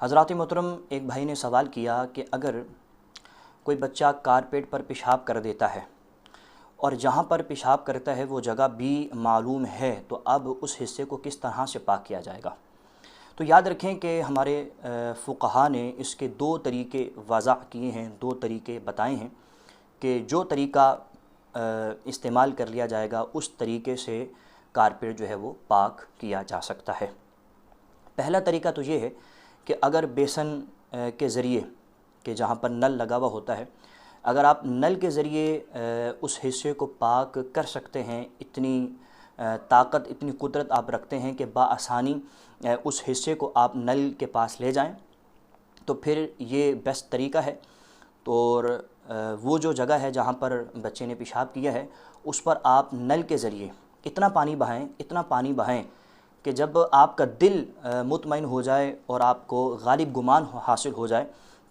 حضرات محترم، ایک بھائی نے سوال کیا کہ اگر کوئی بچہ کارپیٹ پر پیشاب کر دیتا ہے اور جہاں پر پیشاب کرتا ہے وہ جگہ بھی معلوم ہے تو اب اس حصے کو کس طرح سے پاک کیا جائے گا؟ تو یاد رکھیں کہ ہمارے فقہا نے اس کے دو طریقے وضع کیے ہیں، دو طریقے بتائے ہیں کہ جو طریقہ استعمال کر لیا جائے گا اس طریقے سے کارپیٹ جو ہے وہ پاک کیا جا سکتا ہے۔ پہلا طریقہ تو یہ ہے کہ اگر بیسن کے ذریعے کہ جہاں پر نل لگا ہوا ہوتا ہے، اگر آپ نل کے ذریعے اس حصے کو پاک کر سکتے ہیں، اتنی طاقت اتنی قدرت آپ رکھتے ہیں کہ بآسانی اس حصے کو آپ نل کے پاس لے جائیں، تو پھر یہ بیسٹ طریقہ ہے۔ تو وہ جو جگہ ہے جہاں پر بچے نے پیشاب کیا ہے اس پر آپ نل کے ذریعے اتنا پانی بہائیں کہ جب آپ کا دل مطمئن ہو جائے اور آپ کو غالب گمان حاصل ہو جائے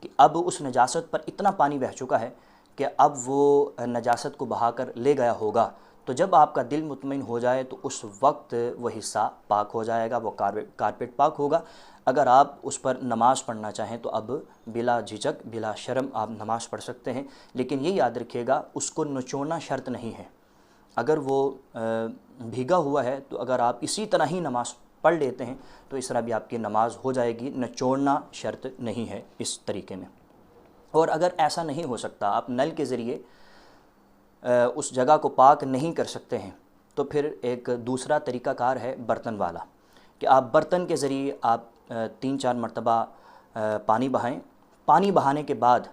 کہ اب اس نجاست پر اتنا پانی بہہ چکا ہے کہ اب وہ نجاست کو بہا کر لے گیا ہوگا، تو جب آپ کا دل مطمئن ہو جائے تو اس وقت وہ حصہ پاک ہو جائے گا، وہ کارپیٹ پاک ہوگا۔ اگر آپ اس پر نماز پڑھنا چاہیں تو اب بلا جھجک بلا شرم آپ نماز پڑھ سکتے ہیں، لیکن یہ یاد رکھیے گا اس کو نچوڑنا شرط نہیں ہے۔ اگر وہ بھیگا ہوا ہے تو اگر آپ اسی طرح ہی نماز پڑھ لیتے ہیں تو اس طرح بھی آپ کی نماز ہو جائے گی، نچوڑنا شرط نہیں ہے اس طریقے میں۔ اور اگر ایسا نہیں ہو سکتا، آپ نل کے ذریعے اس جگہ کو پاک نہیں کر سکتے ہیں، تو پھر ایک دوسرا طریقہ کار ہے برتن والا، کہ آپ برتن کے ذریعے آپ 3-4 مرتبہ پانی بہائیں، پانی بہانے کے بعد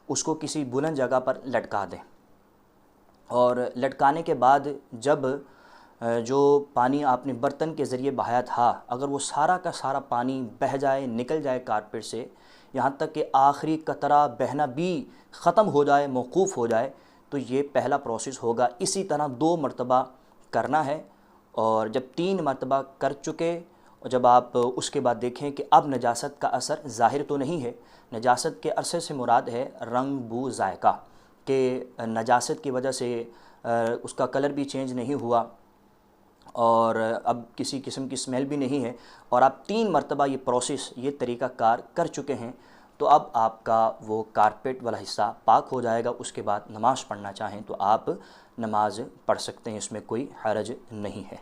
اس کو کسی بلند جگہ پر لٹکا دیں، اور لٹکانے کے بعد جب جو پانی آپ نے برتن کے ذریعے بہایا تھا اگر وہ سارا کا سارا پانی بہہ جائے، نکل جائے کارپیٹ سے، یہاں تک کہ آخری قطرہ بہنا بھی ختم ہو جائے، موقوف ہو جائے، تو یہ پہلا پروسیس ہوگا۔ اسی طرح 2 مرتبہ کرنا ہے، اور جب 3 مرتبہ کر چکے اور جب آپ اس کے بعد دیکھیں کہ اب نجاست کا اثر ظاہر تو نہیں ہے، نجاست کے عرصے سے مراد ہے رنگ، بو، ذائقہ، کہ نجاست کی وجہ سے اس کا کلر بھی چینج نہیں ہوا اور اب کسی قسم کی اسمیل بھی نہیں ہے، اور آپ 3 مرتبہ یہ پروسیس، یہ طریقہ کار کر چکے ہیں، تو اب آپ کا وہ کارپیٹ والا حصہ پاک ہو جائے گا۔ اس کے بعد نماز پڑھنا چاہیں تو آپ نماز پڑھ سکتے ہیں، اس میں کوئی حرج نہیں ہے۔